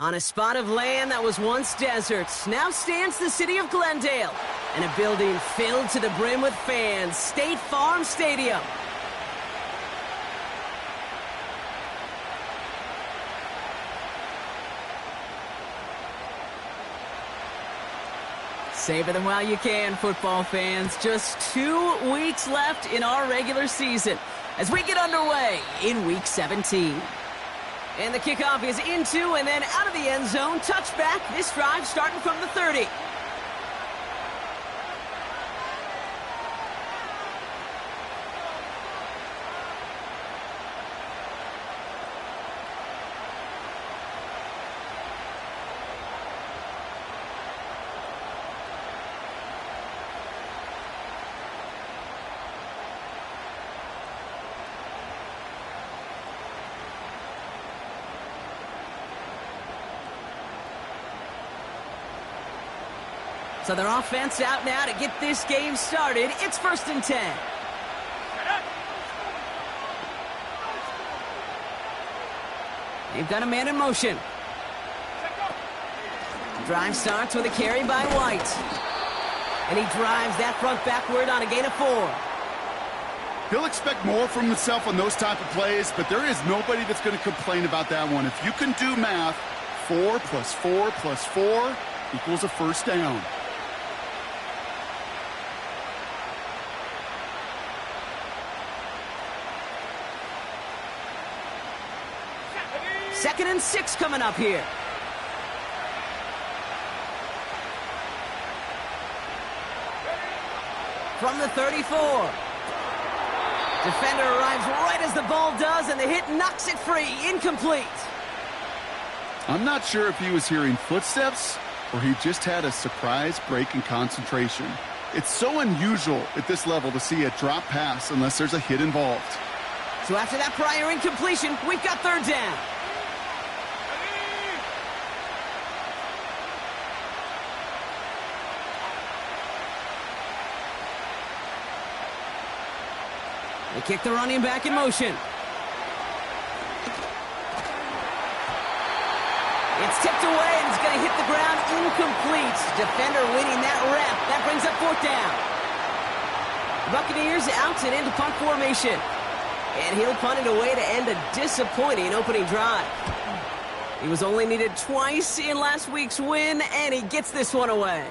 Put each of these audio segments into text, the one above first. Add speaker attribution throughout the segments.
Speaker 1: On a spot of land that was once desert, now stands the city of Glendale, and a building filled to the brim with fans, State Farm Stadium. Savor them while you can, football fans. Just 2 weeks left in our regular season as we get underway in Week 17. And the kickoff is into and then out of the end zone. Touchback. This drive starting from the 30. So their offense out now to get this game started. It's 1st and 10. They've got a man in motion. Drive starts with a carry by White. And he drives that front backward on a gain of 4.
Speaker 2: He'll expect more from himself on those type of plays, but there is nobody that's going to complain about that one. If you can do math, 4 plus 4 plus 4 equals a first down.
Speaker 1: Second and 6 coming up here. From the 34. Defender arrives right as the ball does, and the hit knocks it free. Incomplete.
Speaker 2: I'm not sure if he was hearing footsteps or he just had a surprise break in concentration. It's so unusual at this level to see a drop pass unless there's a hit involved.
Speaker 1: So after that prior incompletion, we've got 3rd down. They kick the running back in motion. It's tipped away, and it's going to hit the ground incomplete. Defender winning that rep. That brings up 4th down. Buccaneers out and into punt formation. And he'll punt it away to end a disappointing opening drive. He was only needed twice in last week's win, and he gets this one away.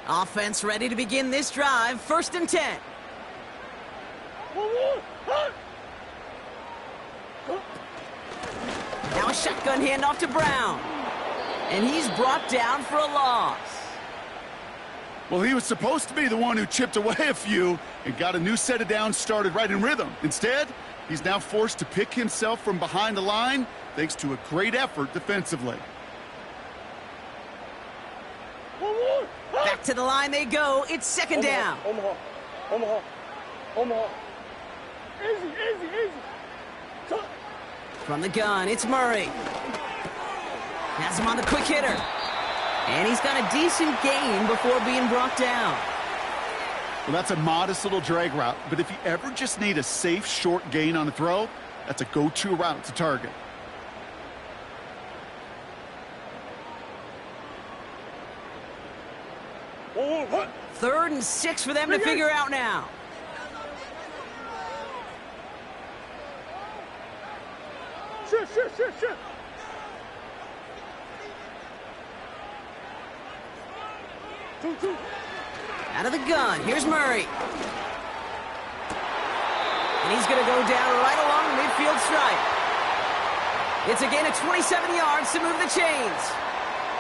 Speaker 1: Offense ready to begin this drive. 1st and 10. Now a shotgun handoff to Brown. And he's brought down for a loss.
Speaker 2: Well, he was supposed to be the one who chipped away a few and got a new set of downs started right in rhythm. Instead, he's now forced to pick himself from behind the line thanks to a great effort defensively.
Speaker 1: Back to the line they go. It's 2nd down.
Speaker 3: Omaha. Easy.
Speaker 1: From the gun, it's Murray. Has him on the quick hitter. And he's got a decent gain before being brought down.
Speaker 2: Well, that's a modest little drag route, but if you ever just need a safe, short gain on a throw, that's a go-to route to target.
Speaker 3: What?
Speaker 1: 3rd and 6 for them to figure out now.
Speaker 3: Shit. 2.
Speaker 1: Out of the gun, here's Murray. And he's going to go down right along the midfield stripe. It's a gain of 27 yards to move the chains.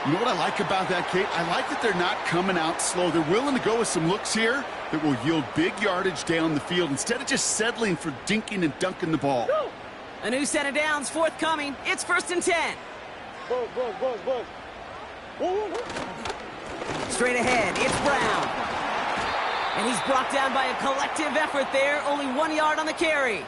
Speaker 2: You know what I like about that, Kate? I like that they're not coming out slow. They're willing to go with some looks here that will yield big yardage down the field instead of just settling for dinking and dunking the ball.
Speaker 1: A new set of downs forthcoming. It's 1st and 10.
Speaker 3: Buzz.
Speaker 1: Straight ahead, it's Brown. And he's brought down by a collective effort there. Only 1 yard on the carry.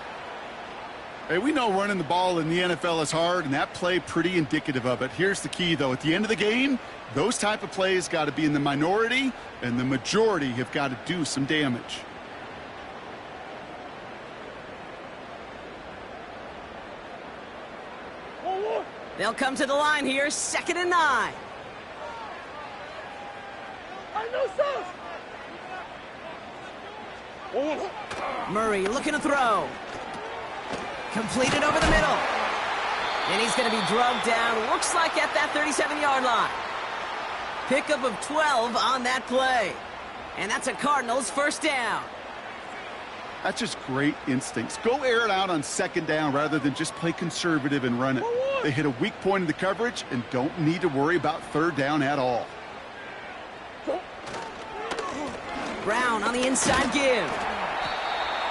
Speaker 2: Hey, we know running the ball in the NFL is hard, and that play pretty indicative of it. Here's the key, though. At the end of the game, those type of plays got to be in the minority, and the majority have got to do some damage.
Speaker 1: They'll come to the line here, 2nd and 9. Murray looking to throw. Completed over the middle. And he's going to be drugged down, looks like at that 37-yard line. Pickup of 12 on that play. And that's a Cardinals first down.
Speaker 2: That's just great instincts. Go air it out on 2nd down rather than just play conservative and run it. They hit a weak point in the coverage and don't need to worry about 3rd down at all.
Speaker 1: Brown on the inside give.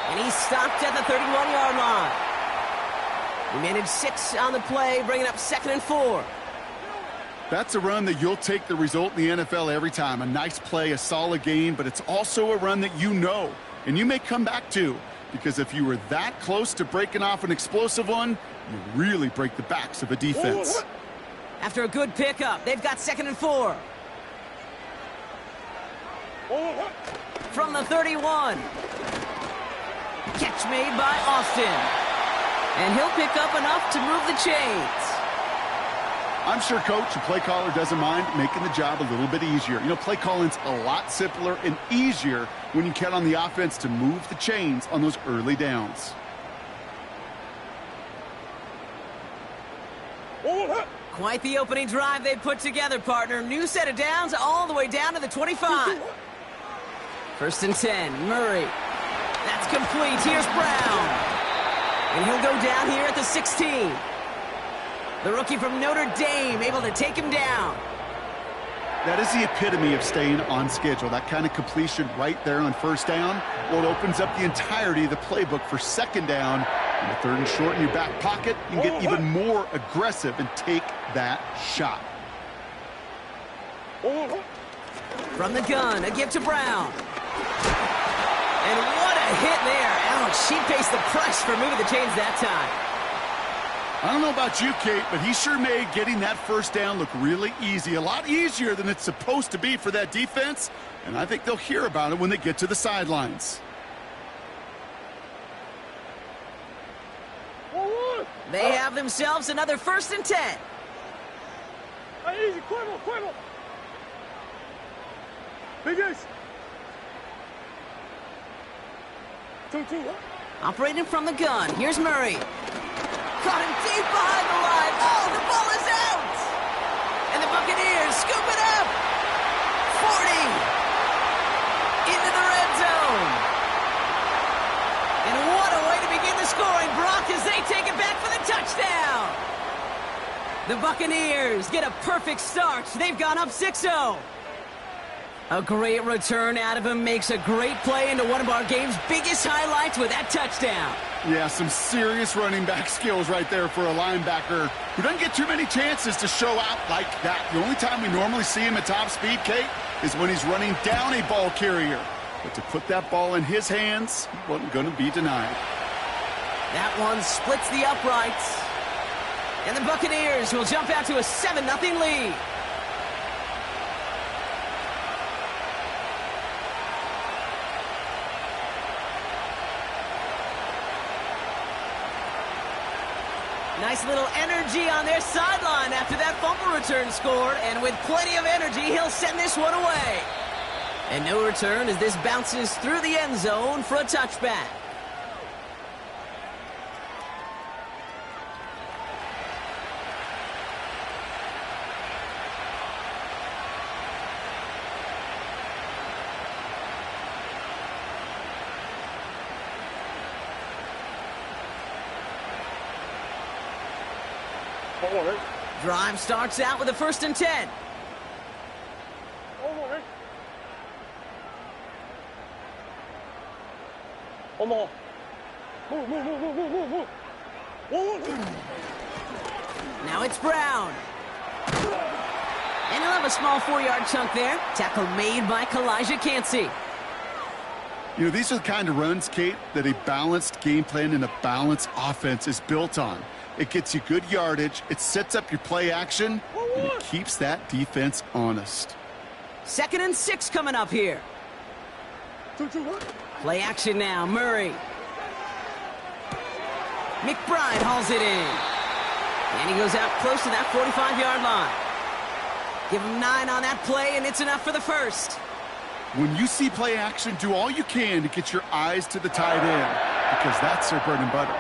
Speaker 1: And he's stopped at the 31-yard line. He managed 6 on the play, bringing up 2nd and 4.
Speaker 2: That's a run that you'll take the result in the NFL every time. A nice play, a solid game, but it's also a run that you know, and you may come back to, because if you were that close to breaking off an explosive one, you really break the backs of a defense.
Speaker 1: After a good pickup, they've got 2nd and 4. From the 31. Catch made by Austin. And he'll pick up enough to move the chains.
Speaker 2: I'm sure coach and play caller doesn't mind making the job a little bit easier. You know, play calling's a lot simpler and easier when you count on the offense to move the chains on those early downs.
Speaker 1: Quite the opening drive they put together, partner. New set of downs all the way down to the 25. 1st and 10, Murray. That's complete. Here's Brown. And he'll go down here at the 16. The rookie from Notre Dame able to take him down.
Speaker 2: That is the epitome of staying on schedule. That kind of completion right there on 1st down. Well, it opens up the entirety of the playbook for 2nd down. And the 3rd and short in your back pocket, you can get even more aggressive and take that shot.
Speaker 1: From the gun, a give to Brown. And what a hit there. Ouch, she faced the press for moving the chains that time.
Speaker 2: I don't know about you, Kate, but he sure made getting that 1st down look really easy. A lot easier than it's supposed to be for that defense. And I think they'll hear about it when they get to the sidelines.
Speaker 1: They have themselves another 1st and 10.
Speaker 3: Easy, Cuervo. Big ace. 2-2.
Speaker 1: Operating from the gun. Here's Murray. Caught him deep behind the line. Oh, the ball is out. And the Buccaneers scoop it up. 40. Into the red zone. And what a way to begin the scoring, Brock, as they take it back for the touchdown. The Buccaneers get a perfect start. They've gone up 6-0. A great return out of him, makes a great play into one of our game's biggest highlights with that touchdown.
Speaker 2: Yeah, some serious running back skills right there for a linebacker who doesn't get too many chances to show out like that. The only time we normally see him at top speed, Kate, is when he's running down a ball carrier. But to put that ball in his hands, he wasn't going to be denied.
Speaker 1: That one splits the uprights. And the Buccaneers will jump out to a 7-0 lead. Nice little energy on their sideline after that fumble return scored, and with plenty of energy, he'll send this one away. And no return as this bounces through the end zone for a touchback. Drive starts out with a 1st and 10. Now it's Brown. And he'll have a small 4-yard chunk there. Tackle made by Kalijah Cansey.
Speaker 2: You know, these are the kind of runs, Kate, that a balanced game plan and a balanced offense is built on. It gets you good yardage, it sets up your play action, and it keeps that defense honest.
Speaker 1: 2nd and 6 coming up here.
Speaker 3: 2-2-1.
Speaker 1: Play action now, Murray. McBride hauls it in. And he goes out close to that 45-yard line. Give him 9 on that play, and it's enough for the first.
Speaker 2: When you see play action, do all you can to get your eyes to the tight end, because that's their bread and butter.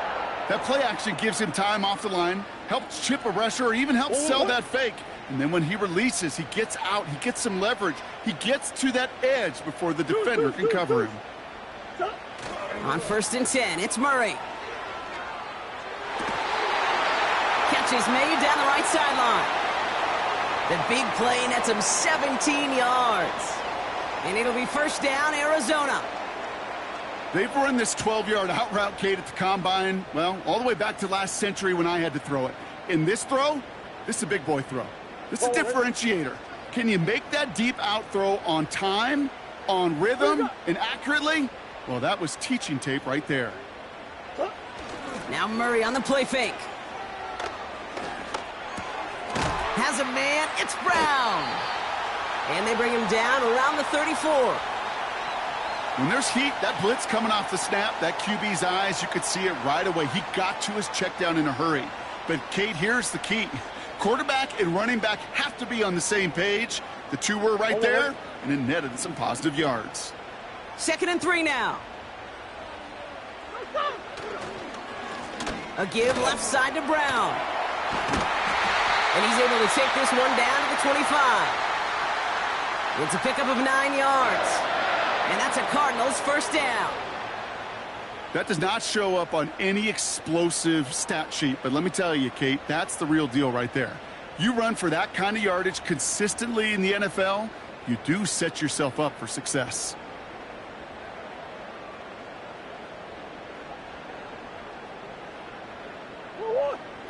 Speaker 2: That play action gives him time off the line, helps chip a rusher, or even helps sell that fake. And then when he releases, he gets out, he gets some leverage. He gets to that edge before the defender can cover him.
Speaker 1: On 1st and 10, it's Murray. Catch is made down the right sideline. The big play nets him 17 yards. And it'll be 1st down, Arizona.
Speaker 2: They've run this 12-yard out route, Kate, at the combine, well, all the way back to last century when I had to throw it. In this throw, this is a big boy throw. This is a differentiator. Can you make that deep out throw on time, on rhythm, and accurately? Well, that was teaching tape right there.
Speaker 1: Now Murray on the play fake. Has a man, it's Brown. And they bring him down around the 34.
Speaker 2: When there's heat, that blitz coming off the snap, that QB's eyes, you could see it right away. He got to his check down in a hurry. But, Kate, here's the key. Quarterback and running back have to be on the same page. The two were right there, and it netted some positive yards.
Speaker 1: 2nd and 3 now. A give left side to Brown. And he's able to take this one down to the 25. It's a pickup of 9 yards. And that's a Cardinals 1st down.
Speaker 2: That does not show up on any explosive stat sheet, but let me tell you, Kate, that's the real deal right there. You run for that kind of yardage consistently in the NFL, you do set yourself up for success.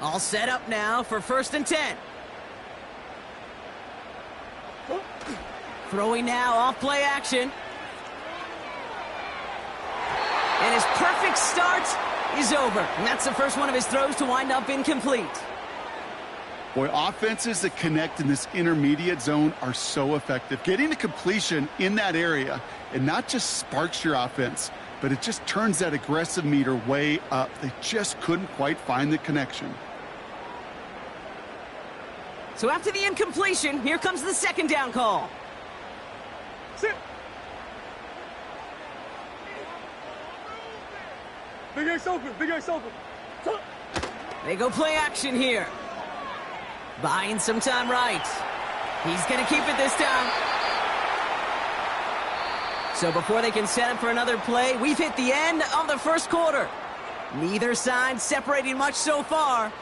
Speaker 1: All set up now for 1st and 10. Throwing now off play action. And his perfect start is over. And that's the first one of his throws to wind up incomplete.
Speaker 2: Boy, offenses that connect in this intermediate zone are so effective. Getting a completion in that area, it not just sparks your offense, but it just turns that aggressive meter way up. They just couldn't quite find the connection.
Speaker 1: So after the incompletion, here comes the 2nd down call.
Speaker 3: Sit. Big Ace open, Big Ace open.
Speaker 1: They go play action here. Buying some time right. He's going to keep it this time. So before they can set up for another play, we've hit the end of the 1st quarter. Neither side separating much so far.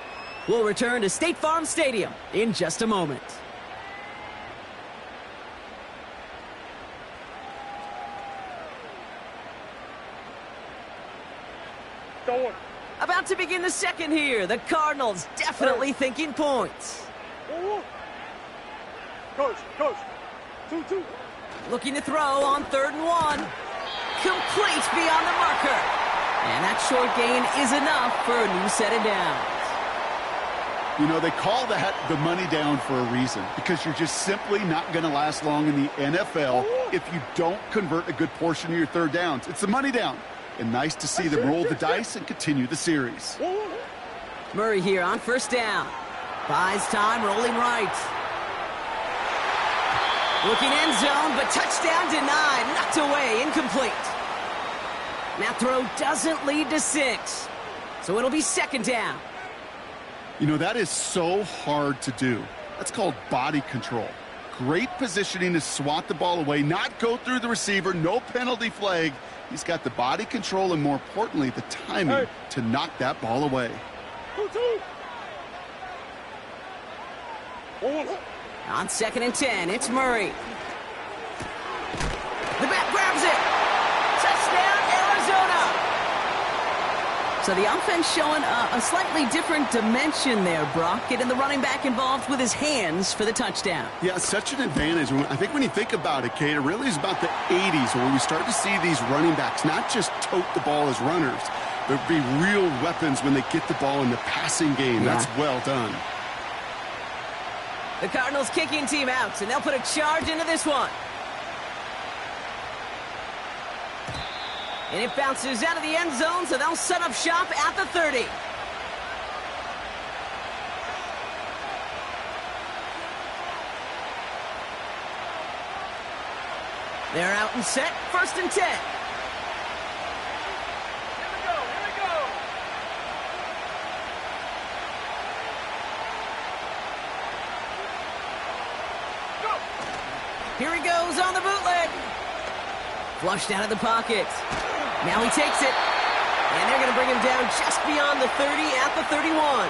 Speaker 1: We'll return to State Farm Stadium in just a moment. About to begin the 2nd here. The Cardinals definitely thinking points.
Speaker 3: Coach. 2-2.
Speaker 1: Looking to throw on 3rd and 1. Complete beyond the marker. And that short gain is enough for a new set of downs.
Speaker 2: You know, they call that the money down for a reason, because you're just simply not going to last long in the NFL if you don't convert a good portion of your 3rd downs. It's the money down. And nice to see them roll the dice and continue the series.
Speaker 1: Murray here on 1st down. Buys time, rolling right. Looking end zone, but touchdown denied. Knocked away, incomplete. That throw doesn't lead to 6. So it'll be 2nd down.
Speaker 2: You know, that is so hard to do. That's called body control. Great positioning to swat the ball away, not go through the receiver, no penalty flag. He's got the body control and, more importantly, the timing to knock that ball away.
Speaker 3: 2-2.
Speaker 1: On 2nd and 10, it's Murray. The back grabs it. Touchdown, Arizona. So the offense showing a slightly different dimension there, Brock, getting the running back involved with his hands for the touchdown.
Speaker 2: Yeah, such an advantage. I think when you think about it, Kate, it really is about the 80s where we start to see these running backs not just tote the ball as runners, but be real weapons when they get the ball in the passing game.
Speaker 1: Yeah.
Speaker 2: That's well done.
Speaker 1: The Cardinals kicking team out, and they'll put a charge into this one. And it bounces out of the end zone, so they'll set up shop at the 30. They're out and set, 1st and 10.
Speaker 3: Here we go, here we go. Go.
Speaker 1: Here he goes on the bootleg. Flushed out of the pocket. Now he takes it. And they're going to bring him down just beyond the 30 at the 31.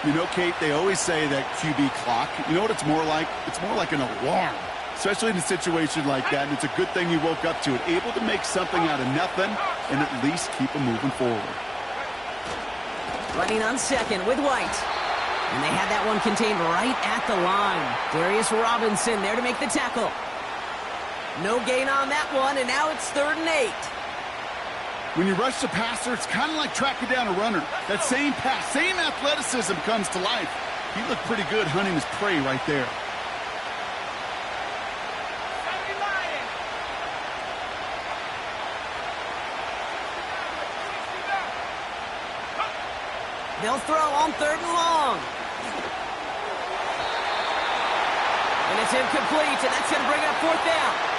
Speaker 2: You know, Kate, they always say that QB clock, you know what it's more like? It's more like an alarm, especially in a situation like that. And it's a good thing you woke up to it, able to make something out of nothing and at least keep them moving forward.
Speaker 1: Running on second with White. And they had that one contained right at the line. Darius Robinson there to make the tackle. No gain on that one, and now it's 3rd and 8.
Speaker 2: When you rush the passer, it's kind of like tracking down a runner. That same pass, same athleticism comes to life. He looked pretty good hunting his prey right there.
Speaker 1: They'll throw on 3rd and long. And it's incomplete, and that's going to bring up 4th down.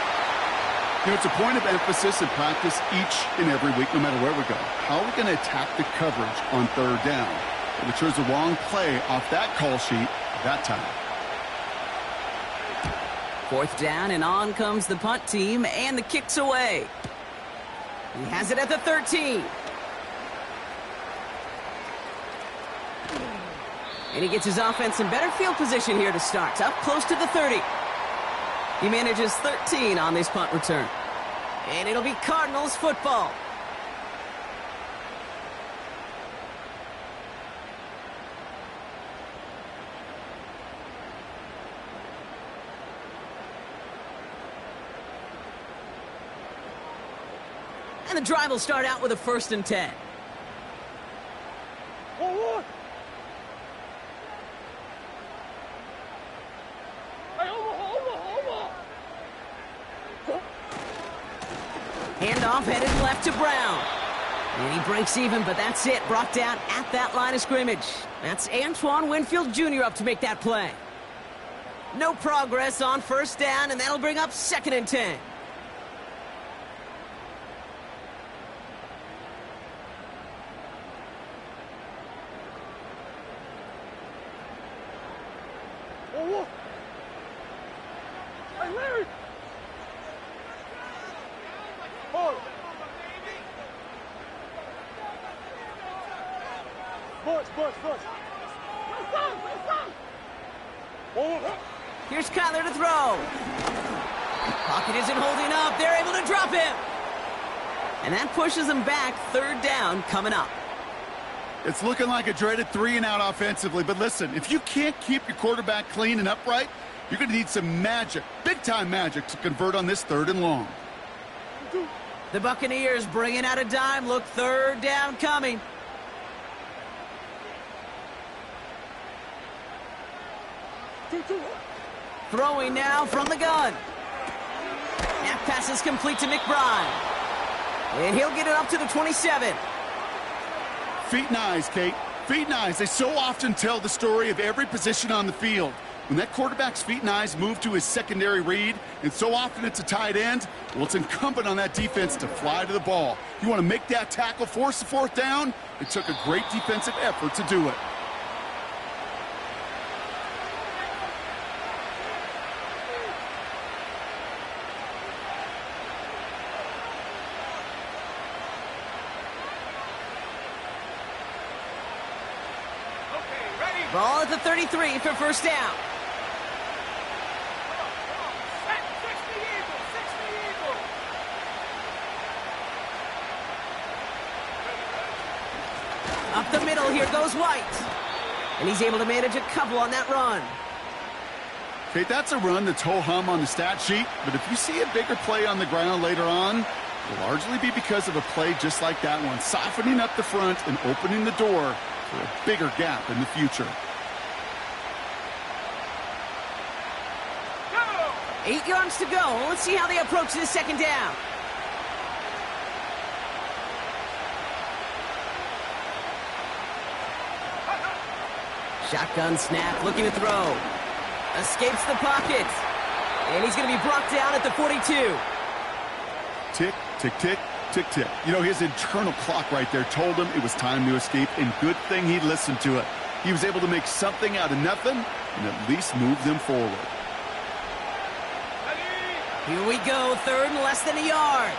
Speaker 2: You know, it's a point of emphasis in practice each and every week, no matter where we go. How are we going to attack the coverage on 3rd down? If we chose the wrong play off that call sheet that time.
Speaker 1: 4th down, and on comes the punt team, and the kick's away. He has it at the 13. And he gets his offense in better field position here to start. Up close to the 30. He manages 13 on this punt return. And it'll be Cardinals football. And the drive will start out with a 1st and 10.
Speaker 3: Forward. Hey, over.
Speaker 1: Handoff headed left to Brown. And he breaks even, but that's it. Brought down at that line of scrimmage. That's Antoine Winfield Jr. up to make that play. No progress on 1st down, and that'll bring up 2nd and 10.
Speaker 3: Forward. Hey, Larry. Forward. Bucs. Forward.
Speaker 1: Here's Kyler to throw. Pocket isn't holding up. They're able to drop him. And that pushes them back. 3rd down coming up.
Speaker 2: It's looking like a dreaded 3-and-out offensively, but listen, if you can't keep your quarterback clean and upright, you're going to need some magic, big-time magic, to convert on this 3rd and long.
Speaker 1: The Buccaneers bringing out a dime. Look, 3rd down coming. Throwing now from the gun. That pass is complete to McBride. And he'll get it up to the 27.
Speaker 2: Feet and eyes, Kate. Feet and eyes. They so often tell the story of every position on the field. When that quarterback's feet and eyes move to his secondary read, and so often it's a tight end, well, it's incumbent on that defense to fly to the ball. You want to make that tackle, force the 4th down? It took a great defensive effort to do it.
Speaker 1: Ball at the 33 for 1st down. Up the middle, here goes White. And he's able to manage a couple on that run.
Speaker 2: Okay, that's a run that's ho-hum on the stat sheet, but if you see a bigger play on the ground later on, it'll largely be because of a play just like that one, softening up the front and opening the door for a bigger gap in the future.
Speaker 1: 8 yards to go. Let's see how they approach this second down. Shotgun snap, looking to throw. Escapes the pocket. And he's going to be brought down at the 42.
Speaker 2: Tick, tick, tick, tick, tick. You know, his internal clock right there told him it was time to escape, and good thing he listened to it. He was able to make something out of nothing and at least move them forward.
Speaker 1: Here we go, third and less than a yard.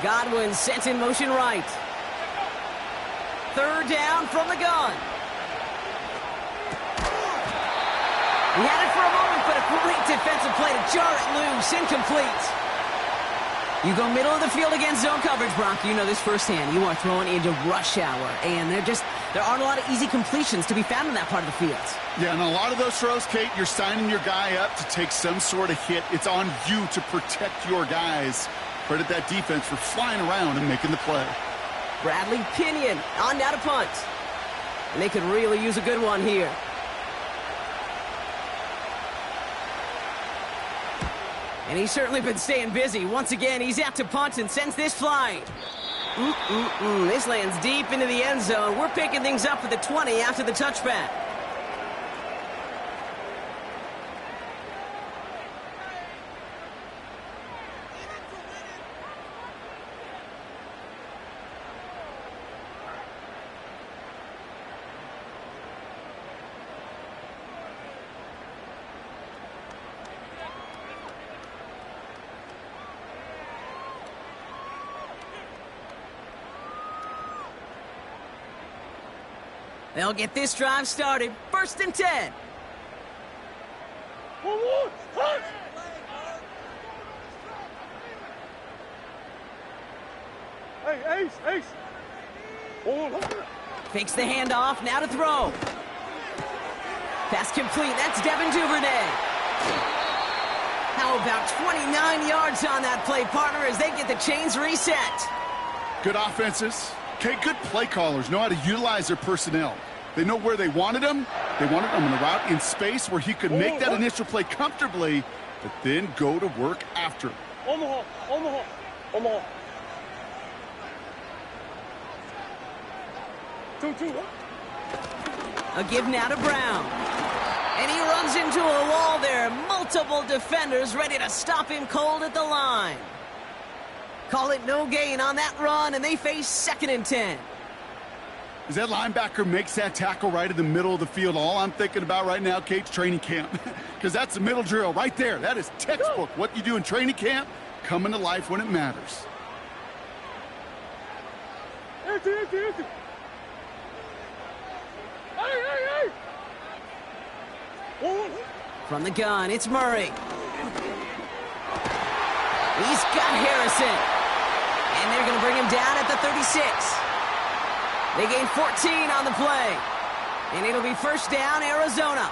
Speaker 1: Godwin sent in motion right. Third down from the gun. He had it for a moment, but a great defensive play to jar it loose. Incomplete. You go middle of the field against zone coverage, Brock. You know this firsthand. You are throwing into rush hour, and there aren't a lot of easy completions to be found in that part of the field.
Speaker 2: Yeah, and a lot of those throws, Kate, you're signing your guy up to take some sort of hit. It's on you to protect your guys. Credit that defense for flying around and making the play.
Speaker 1: Bradley Pinion on now to punt. And they could really use a good one here. And he's certainly been staying busy. Once again, he's out to punt and sends this flying. This lands deep into the end zone. We're picking things up at the 20 after the touchback. They'll get this drive started. First and 10.
Speaker 3: Hey, Ace.
Speaker 1: Fakes the handoff, now to throw. Pass complete, that's Devin Duvernay. How about 29 yards on that play, partner, as they get the chains reset.
Speaker 2: Good offenses. Okay, good play callers know how to utilize their personnel. They know where they wanted him. They wanted him on a route in space where he could make that initial play comfortably, but then go to work after.
Speaker 3: Omaha. Two.
Speaker 1: A give now to Brown. And he runs into a wall there. Multiple defenders ready to stop him cold at the line. Call it no gain on that run, and they face second and 10.
Speaker 2: As that linebacker makes that tackle right in the middle of the field, all I'm thinking about right now, Kate's training camp. Because that's the middle drill right there. That is textbook. What you do in training camp, coming to life when it matters.
Speaker 3: Empty. Hey.
Speaker 1: From the gun, it's Murray. He's got Harrison. And they're going to bring him down at the 36. They gain 14 on the play. And it'll be first down, Arizona.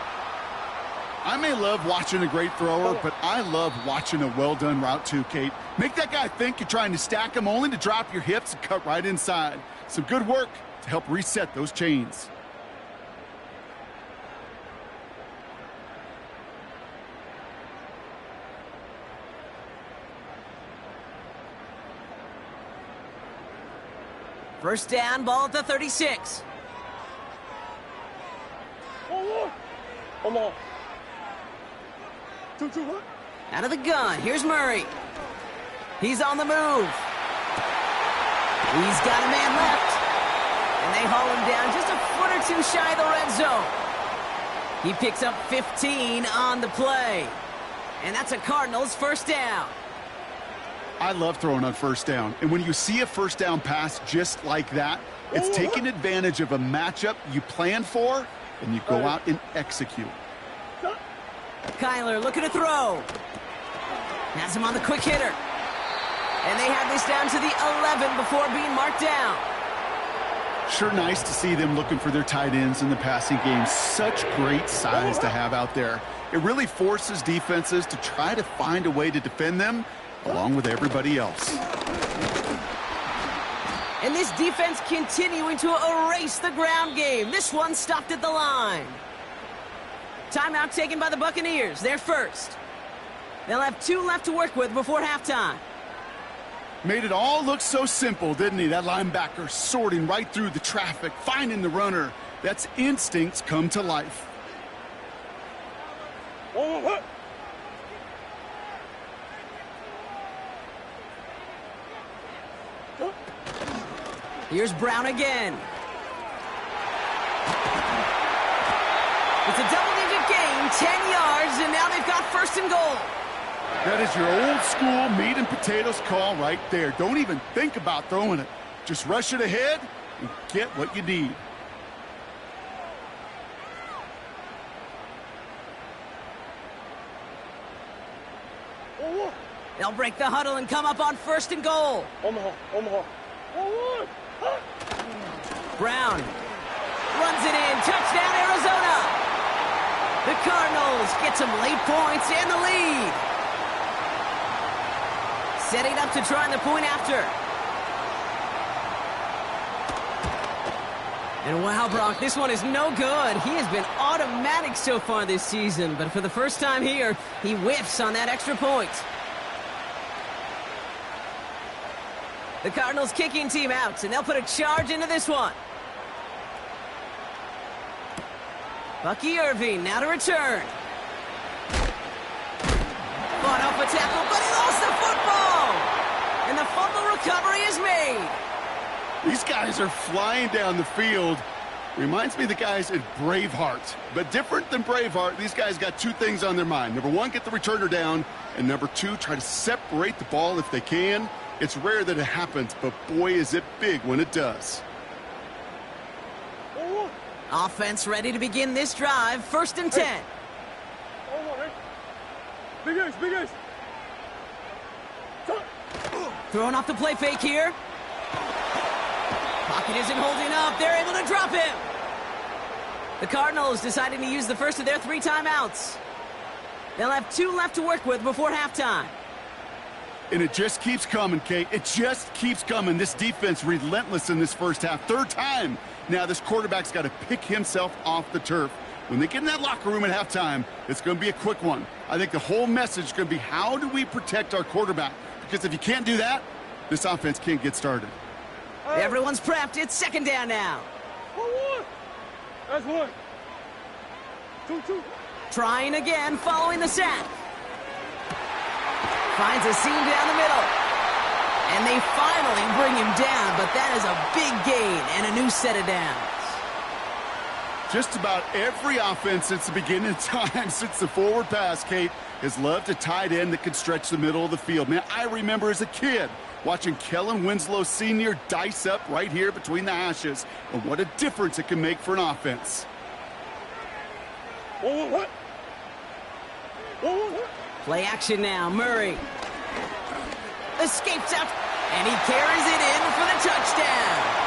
Speaker 2: I may love watching a great thrower, but I love watching a well-done route too, Kate. Make that guy think you're trying to stack him only to drop your hips and cut right inside. Some good work to help reset those chains.
Speaker 1: First down, ball at the 36.
Speaker 3: Omaha. Two.
Speaker 1: Out of the gun, here's Murray. He's on the move. He's got a man left. And they haul him down just a foot or two shy of the red zone. He picks up 15 on the play. And that's a Cardinals first down.
Speaker 2: I love throwing on first down. And when you see a first down pass just like that, it's taking advantage of a matchup you planned for, and you go out and execute.
Speaker 1: Kyler looking to throw. Has him on the quick hitter. And they have this down to the 11 before being marked down.
Speaker 2: Sure nice to see them looking for their tight ends in the passing game. Such great size to have out there. It really forces defenses to try to find a way to defend them along with everybody else.
Speaker 1: And this defense continuing to erase the ground game. This one stopped at the line. Timeout taken by the Buccaneers. They're first. They'll have 2 left to work with before halftime.
Speaker 2: Made it all look so simple, didn't he? That linebacker sorting right through the traffic, finding the runner. That's instincts come to life.
Speaker 1: Here's Brown again. It's a double-digit gain, 10 yards, and now they've got first and goal.
Speaker 2: That is your old school meat and potatoes call right there. Don't even think about throwing it. Just rush it ahead and get what you need.
Speaker 1: They'll break the huddle and come up on first and goal.
Speaker 3: Omaha.
Speaker 1: Brown runs it in. Touchdown, Arizona. The Cardinals get some late points and the lead. Setting up to try the point after. And wow, Brock, this one is no good. He has been automatic so far this season, but for the first time here, he whiffs on that extra point. The Cardinals kicking team out, and they'll put a charge into this one. Bucky Irving now to return. Fought off a tackle, but he lost the football! And the fumble recovery is made.
Speaker 2: These guys are flying down the field. Reminds me of the guys at Braveheart. But different than Braveheart, these guys got 2 things on their mind. Number 1, get the returner down. And number 2, try to separate the ball if they can. It's rare that it happens, but boy, is it big when it does.
Speaker 1: Offense ready to begin this drive. First and 10.
Speaker 3: Big ace.
Speaker 1: Throwing off the play fake here. Pocket isn't holding up. They're able to drop him. The Cardinals deciding to use the first of their 3 timeouts. They'll have 2 left to work with before halftime.
Speaker 2: And it just keeps coming, Kate. It just keeps coming. This defense relentless in this first half. 3rd time. Now this quarterback's got to pick himself off the turf. When they get in that locker room at halftime, it's going to be a quick one. I think the whole message is going to be, how do we protect our quarterback? Because if you can't do that, this offense can't get started.
Speaker 1: Everyone's prepped. It's second down now.
Speaker 3: 1. That's 1. 2.
Speaker 1: Trying again following the sack. Finds a seam down the middle. And they finally bring him down, but that is a big gain and a new set of downs.
Speaker 2: Just about every offense since the beginning of time, since the forward pass, Kate, has loved a tight end that can stretch the middle of the field. Man, I remember as a kid watching Kellen Winslow Sr. dice up right here between the hashes. And what a difference it can make for an offense.
Speaker 1: Play action now. Murray escapes out, and he carries it in for the touchdown.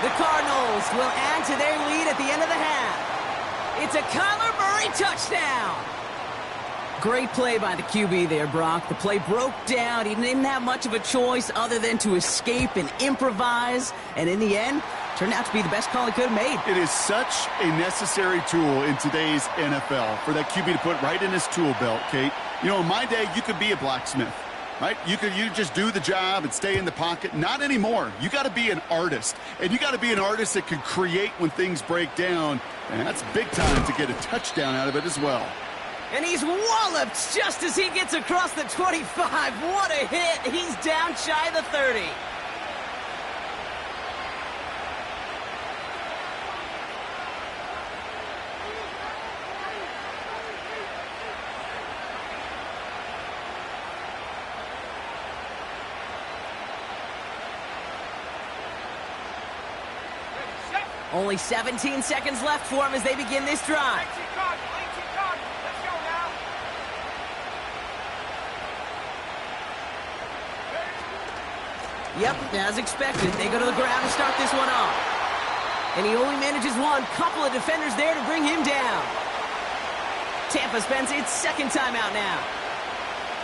Speaker 1: The Cardinals will add to their lead at the end of the half. It's a Kyler Murray touchdown. Great play by the QB there, Brock. The play broke down. He didn't have much of a choice other than to escape and improvise. And in the end, turned out to be the best call he could have made.
Speaker 2: It is such a necessary tool in today's NFL for that QB to put right in his tool belt, Kate. You know, in my day, you could be a blacksmith, right? You just do the job and stay in the pocket. Not anymore. You got to be an artist. And you got to be an artist that can create when things break down. And that's big time to get a touchdown out of it as well.
Speaker 1: And he's walloped just as he gets across the 25. What a hit. He's down shy of the 30. Only 17 seconds left for him as they begin this drive. Yep, as expected, they go to the ground to start this one off. And he only manages one. Couple of defenders there to bring him down. Tampa spends its second timeout now.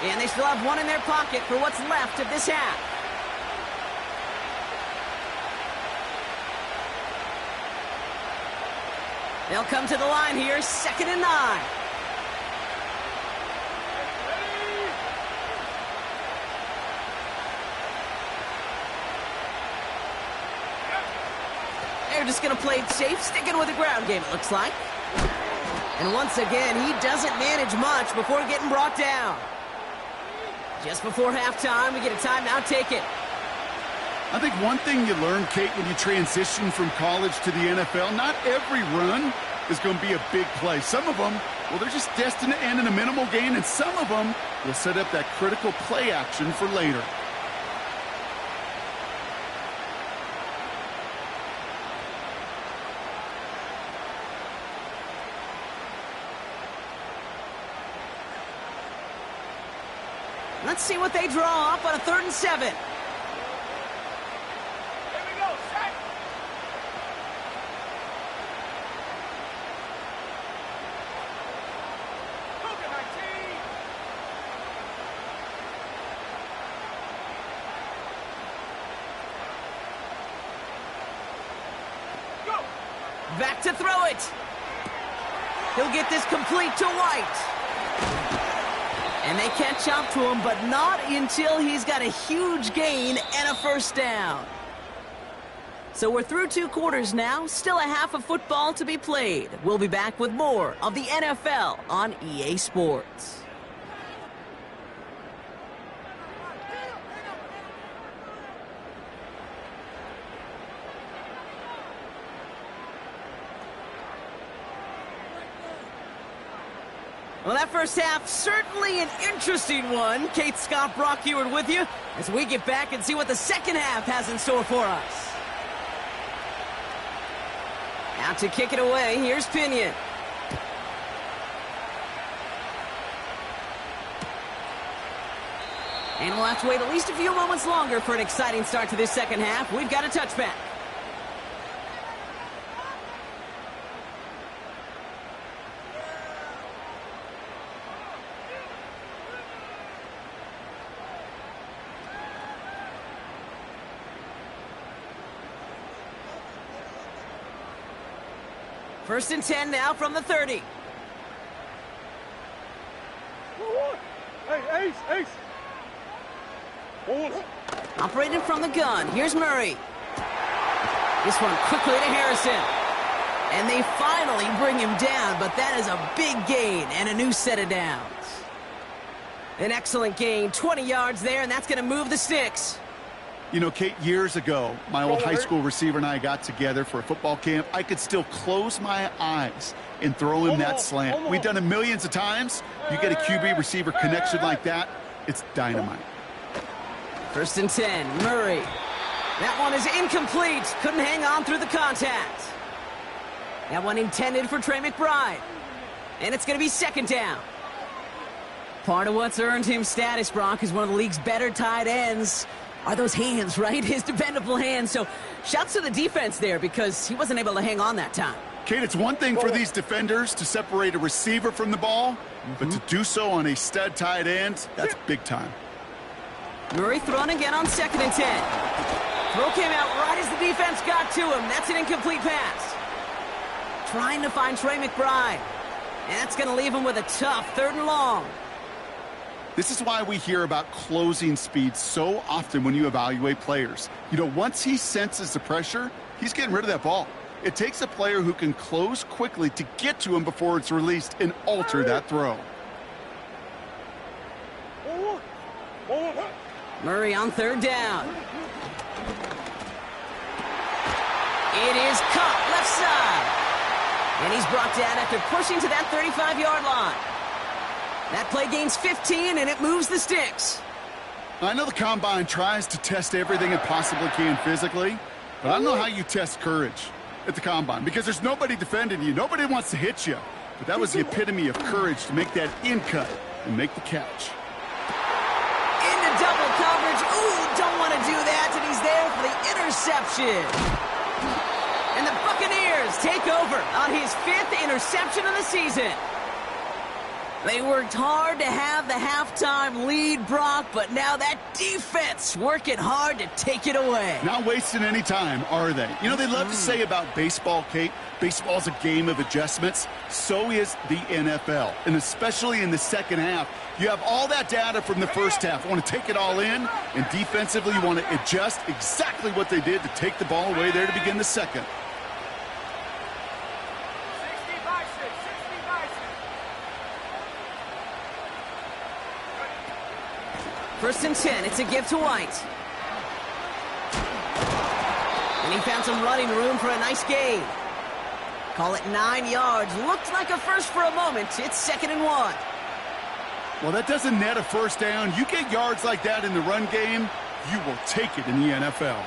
Speaker 1: And they still have one in their pocket for what's left of this half. They'll come to the line here, 2nd and 9. They're just going to play it safe, sticking with the ground game, it looks like. And once again, he doesn't manage much before getting brought down. Just before halftime, we get a timeout taken.
Speaker 2: I think one thing you learn, Kate, when you transition from college to the NFL, not every run is going to be a big play. Some of them, well, they're just destined to end in a minimal gain, and some of them will set up that critical play action for later.
Speaker 1: Let's see what they draw up on a 3rd and 7. Back to throw it. He'll get this complete to White. And they catch up to him, but not until he's got a huge gain and a first down. So we're through 2 quarters now. Still a half of football to be played. We'll be back with more of the NFL on EA Sports. Well, that first half, certainly an interesting one. Kate, Scott, Brock Ewart with you as we get back and see what the second half has in store for us. Out to kick it away, here's Pinion. And we'll have to wait at least a few moments longer for an exciting start to this second half. We've got a touchback. First and 10 now from the 30.
Speaker 3: Hey, Ace.
Speaker 1: Operating from the gun. Here's Murray. This one quickly to Harrison. And they finally bring him down, but that is a big gain and a new set of downs. An excellent gain, 20 yards there, and that's going to move the sticks.
Speaker 2: You know, Kate, years ago, my old high school receiver and I got together for a football camp. I could still close my eyes and throw him that slant. We've done it millions of times. You get a QB receiver connection like that, it's dynamite.
Speaker 1: First and 10, Murray. That one is incomplete. Couldn't hang on through the contact. That one intended for Trey McBride. And it's going to be second down. Part of what's earned him status, Brock, is one of the league's better tight ends. Are those hands, right? His dependable hands. So shouts to the defense there because he wasn't able to hang on that time.
Speaker 2: Kate, it's one thing for these defenders to separate a receiver from the ball, but to do so on a stud tight end, that's big time.
Speaker 1: Murray throwing again on 2nd and 10. Throw came out right as the defense got to him. That's an incomplete pass. Trying to find Trey McBride. And that's going to leave him with a tough 3rd and long.
Speaker 2: This is why we hear about closing speed so often when you evaluate players. You know, once he senses the pressure, he's getting rid of that ball. It takes a player who can close quickly to get to him before it's released and alter that throw.
Speaker 1: Murray on 3rd down. It is caught left side. And he's brought down after pushing to that 35-yard line. That play gains 15, and it moves the sticks.
Speaker 2: I know the Combine tries to test everything it possibly can physically, but I don't know how you test courage at the Combine because there's nobody defending you. Nobody wants to hit you. But that was the epitome of courage to make that in cut and make the catch.
Speaker 1: Into double coverage. Ooh, don't want to do that to interception. And the Buccaneers take over on his 5th interception of the season. They worked hard to have the halftime lead, Brock, but now that defense working hard to take it away.
Speaker 2: Not wasting any time, are they? You know, they love to say about baseball, Kate, baseball's a game of adjustments. So is the NFL, and especially in the second half. You have all that data from the first half. You want to take it all in, and defensively you want to adjust exactly what they did to take the ball away there to begin the second.
Speaker 1: 1st and 10, it's a give to White. And he found some running room for a nice gain. Call it 9 yards. Looked like a first for a moment. It's 2nd and 1.
Speaker 2: Well, that doesn't net a first down. You get yards like that in the run game, you will take it in the NFL.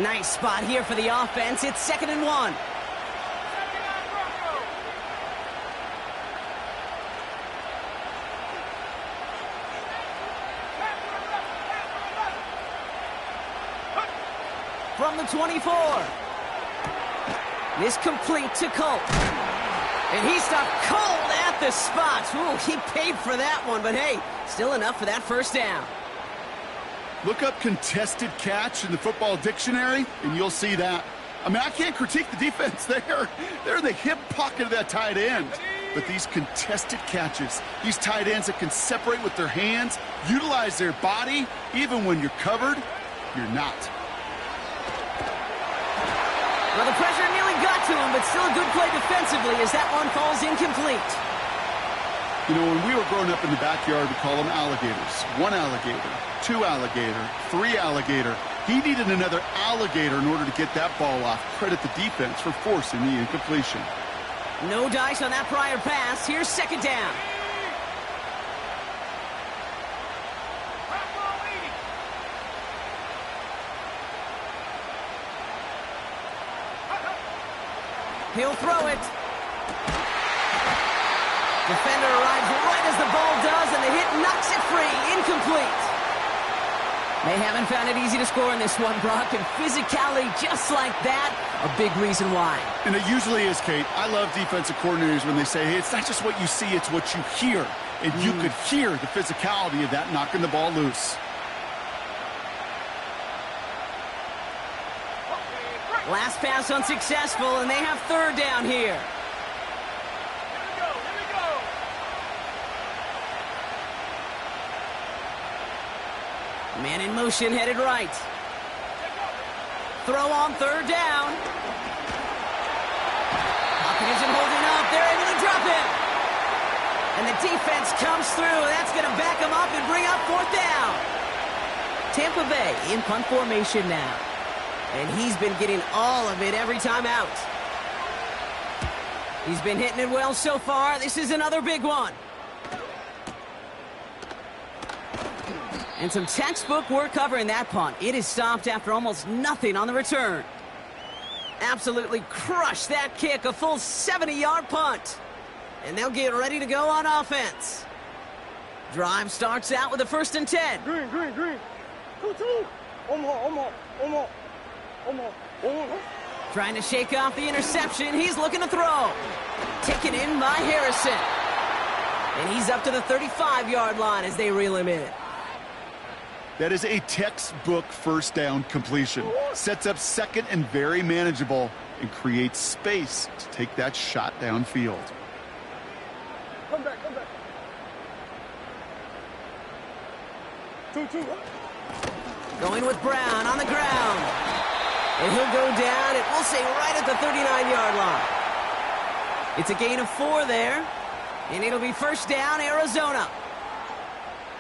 Speaker 1: Nice spot here for the offense. It's 2nd and 1. From the 24. This complete to Colt. And he stopped cold at the spot. Ooh, he paid for that one, but hey, still enough for that first down.
Speaker 2: Look up contested catch in the football dictionary, and you'll see that. I mean, I can't critique the defense there. They're in the hip pocket of that tight end. But these contested catches, these tight ends that can separate with their hands, utilize their body, even when you're covered, you're not.
Speaker 1: Well, the pressure nearly got to him, but still a good play defensively as that one falls incomplete.
Speaker 2: You know, when we were growing up in the backyard, we call them alligators. 1 alligator, 2 alligator, 3 alligator. He needed another alligator in order to get that ball off. Credit the defense for forcing the incompletion.
Speaker 1: No dice on that prior pass. Here's 2nd down. He'll throw it. Defender arrives right as the ball does, and the hit knocks it free. Incomplete. They haven't found it easy to score in this one, Brock, and physicality just like that, a big reason why.
Speaker 2: And it usually is, Kate. I love defensive coordinators when they say, hey, it's not just what you see, it's what you hear. And you could hear the physicality of that knocking the ball loose.
Speaker 1: Last pass unsuccessful, and they have 3rd down here. Man in motion, headed right. Throw on 3rd down. Pocket isn't holding up. They're able to drop it. And the defense comes through. That's going to back them up and bring up 4th down. Tampa Bay in punt formation now. And he's been getting all of it every time out. He's been hitting it well so far. This is another big one. And some textbook work covering that punt. It is stopped after almost nothing on the return. Absolutely crushed that kick. A full 70-yard punt. And they'll get ready to go on offense. Drive starts out with a 1st and 10.
Speaker 3: Green. 2-2. Omaha.
Speaker 1: Trying to shake off the interception. He's looking to throw. Taken in by Harrison. And he's up to the 35-yard line as they reel him in.
Speaker 2: That is a textbook first down completion. Sets up 2nd and very manageable and creates space to take that shot downfield.
Speaker 3: Come back. 2-2.
Speaker 1: Going with Brown on the ground. And he'll go down, and we'll say right at the 39-yard line. It's a gain of 4 there, and it'll be 1st down, Arizona.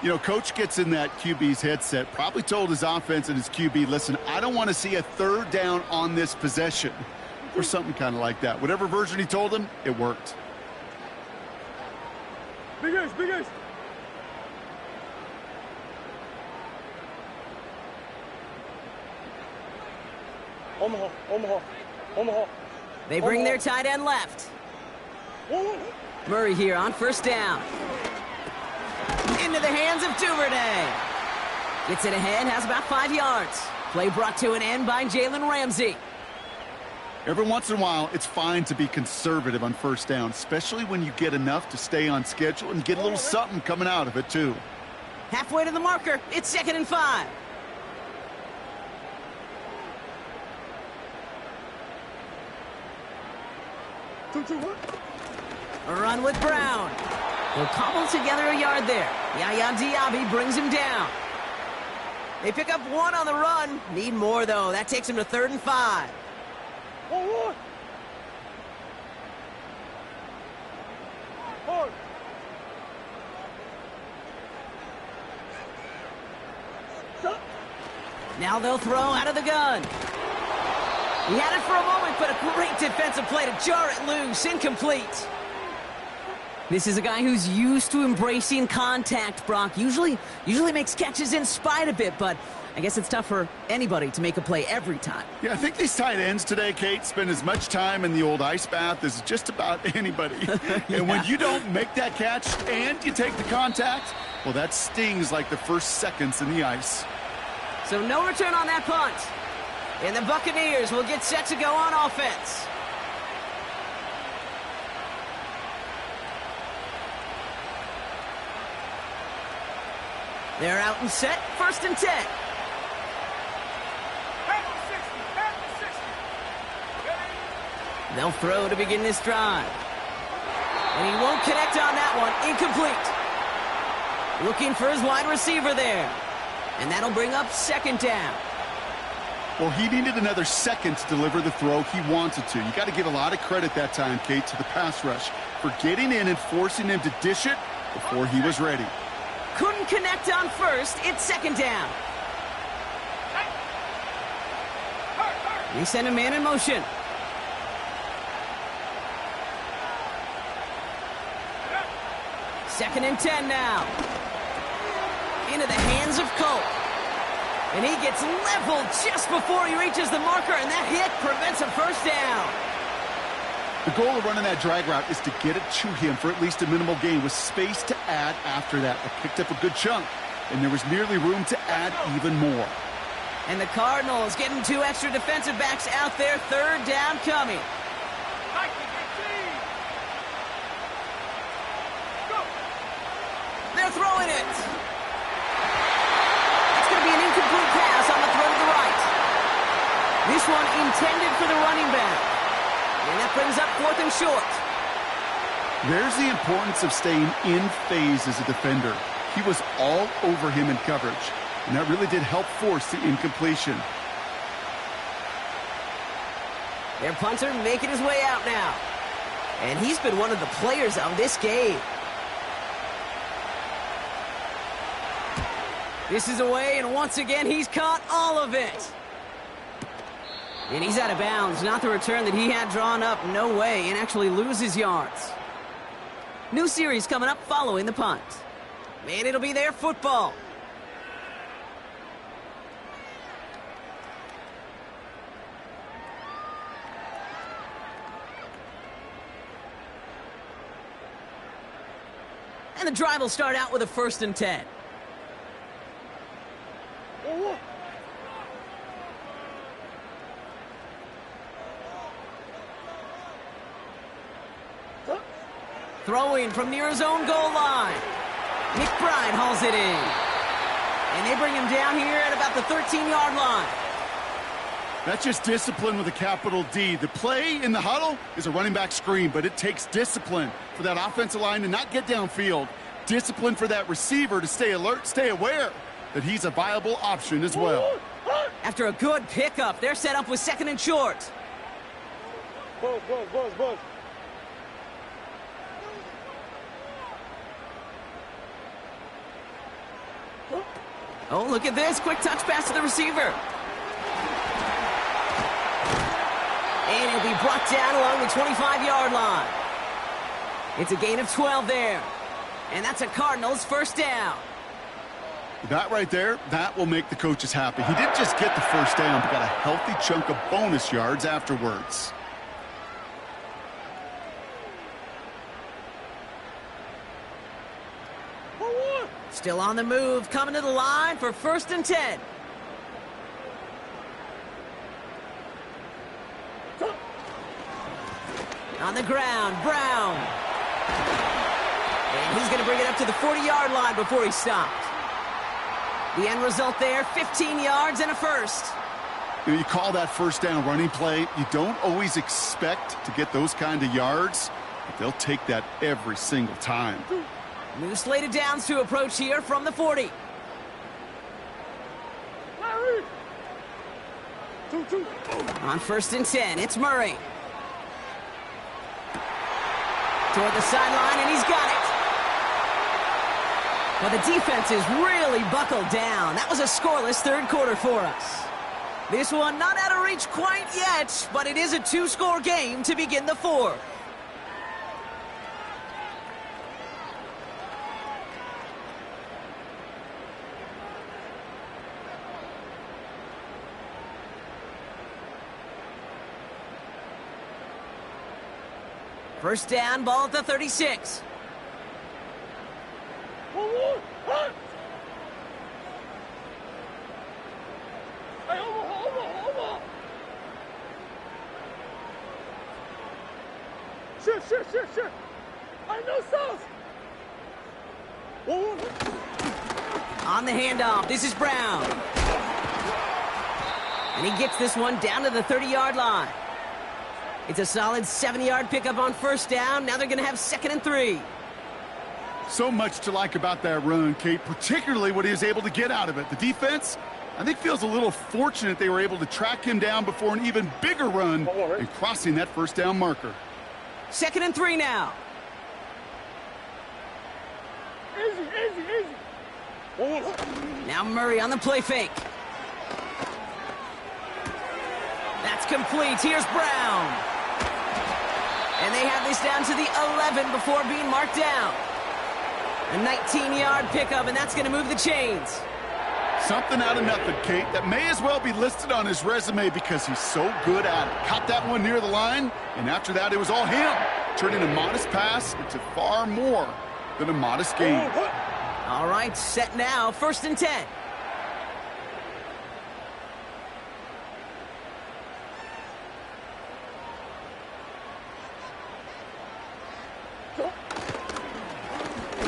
Speaker 2: You know, coach gets in that QB's headset, probably told his offense and his QB, listen, I don't want to see a 3rd down on this possession. Or something kind of like that. Whatever version he told him, it worked.
Speaker 3: Big ace. Omaha.
Speaker 1: They bring their tight end left. Murray here on 1st down. And into the hands of Duvernay. Gets it ahead, has about 5 yards. Play brought to an end by Jalen Ramsey.
Speaker 2: Every once in a while, it's fine to be conservative on first down, especially when you get enough to stay on schedule and get a little something coming out of it, too.
Speaker 1: Halfway to the marker, it's 2nd and 5. A run with Brown. He'll cobble together a yard there. Yaya Diaby brings him down. They pick up 1 on the run. Need more, though. That takes him to 3rd and 5.
Speaker 3: Hard.
Speaker 1: Now they'll throw out of the gun. He had it for a moment, but a great defensive play to jar it loose. Incomplete. This is a guy who's used to embracing contact, Brock. Usually makes catches in spite of it, but I guess it's tough for anybody to make a play every time.
Speaker 2: Yeah, I think these tight ends today, Kate, spend as much time in the old ice bath as just about anybody.
Speaker 1: Yeah.
Speaker 2: And when you don't make that catch and you take the contact, well, that stings like the first seconds in the ice.
Speaker 1: So no return on that punt. And the Buccaneers will get set to go on offense. They're out and set, 1st and 10. They'll throw to begin this drive. And he won't connect on that one. Incomplete. Looking for his wide receiver there. And that'll bring up 2nd down.
Speaker 2: Well, he needed another second to deliver the throw he wanted to. You got to give a lot of credit that time, Kate, to the pass rush for getting in and forcing him to dish it before he was ready.
Speaker 1: Couldn't connect on 1st. It's 2nd down. They send a man in motion. Second and 10 now. Into the hands of Cole. And he gets leveled just before he reaches the marker, and that hit prevents a 1st down.
Speaker 2: The goal of running that drag route is to get it to him for at least a minimal gain with space to add after that. They picked up a good chunk, and there was nearly room to add even more.
Speaker 1: And the Cardinals getting 2 extra defensive backs out there. 3rd down coming. They're throwing it. It's going to be an incomplete pass on the throw to the right. This one intended for the running back. And that brings up 4th and short.
Speaker 2: There's the importance of staying in phase as a defender. He was all over him in coverage, and that really did help force the incompletion.
Speaker 1: Their punter making his way out now. And he's been one of the players of this game. This is away, and once again, he's caught all of it. And he's out of bounds. Not the return that he had drawn up. No way. And actually loses yards. New series coming up following the punt. And it'll be their football. And the drive will start out with a 1st and 10. Throwing from near his own goal line. McBride hauls it in. And they bring him down here at about the 13-yard line.
Speaker 2: That's just discipline with a capital D. The play in the huddle is a running back screen, but it takes discipline for that offensive line to not get downfield. Discipline for that receiver to stay alert, stay aware that he's a viable option as well.
Speaker 1: After a good pickup, they're set up with 2nd and short.
Speaker 3: Buzz.
Speaker 1: Oh, look at this. Quick touch pass to the receiver. And he'll be brought down along the 25-yard line. It's a gain of 12 there. And that's a Cardinals 1st down.
Speaker 2: That right there, that will make the coaches happy. He didn't just get the 1st down, but got a healthy chunk of bonus yards afterwards.
Speaker 1: Still on the move, coming to the line for 1st and 10. On the ground, Brown. And he's going to bring it up to the 40-yard line before he stopped. The end result there, 15 yards and a first.
Speaker 2: You call that first down running play. You don't always expect to get those kind of yards, but they'll take that every single time.
Speaker 1: New slated downs to approach here from the 40. On 1st and 10, it's Murray. Toward the sideline, and he's got it. Well, the defense is really buckled down. That was a scoreless third quarter for us. This one not out of reach quite yet, but it is a 2-score game to begin the fourth. First down, ball at the 36.
Speaker 3: Sure. I know sauce.
Speaker 1: On the handoff, this is Brown. And he gets this one down to the 30-yard line. It's a solid 7-yard pickup on first down. Now they're going to have 2nd and 3.
Speaker 2: So much to like about that run, Kate, particularly what he was able to get out of it. The defense, I think, feels a little fortunate they were able to track him down before an even bigger run and crossing that first down marker.
Speaker 1: 2nd and 3 now.
Speaker 3: Easy.
Speaker 1: Now Murray on the play fake. That's complete. Here's Brown. And they have this down to the 11 before being marked down. A 19-yard pickup, and that's going to move the chains.
Speaker 2: Something out of nothing, Kate, that may as well be listed on his resume because he's so good at it. Caught that one near the line, and after that, it was all him, turning a modest pass into far more than a modest gain.
Speaker 1: All right, set now, 1st and 10.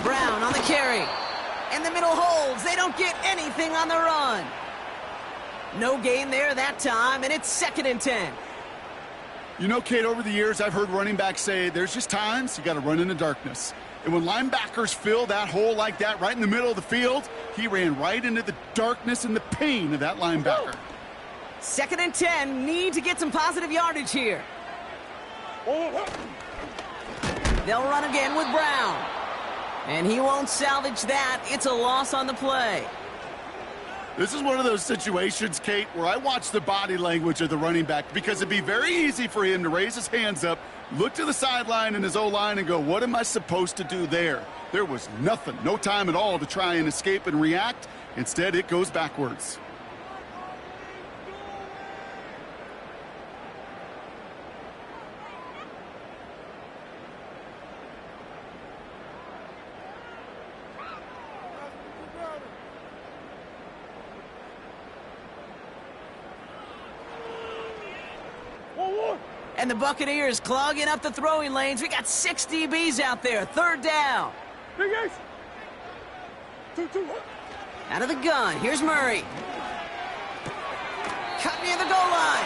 Speaker 1: Brown on the carry. And the middle holds. They don't get anything on the run. No gain there that time, and it's 2nd and 10.
Speaker 2: You know, Kate, over the years, I've heard running backs say there's just times you got to run in the darkness. And when linebackers fill that hole like that right in the middle of the field, he ran right into the darkness and the pain of that linebacker.
Speaker 1: 2nd and 10. Need to get some positive yardage here. They'll run again with Brown. And he won't salvage that. It's a loss on the play.
Speaker 2: This is one of those situations, Kate, where I watch the body language of the running back because it'd be very easy for him to raise his hands up, look to the sideline in his O-line and go, what am I supposed to do there? There was nothing, no time at all to try and escape and react. Instead, it goes backwards.
Speaker 1: And the Buccaneers clogging up the throwing lanes. We got 6 DBs out there. 3rd down.
Speaker 3: Big Ace. 2.
Speaker 1: Out of the gun. Here's Murray. Cut near the goal line.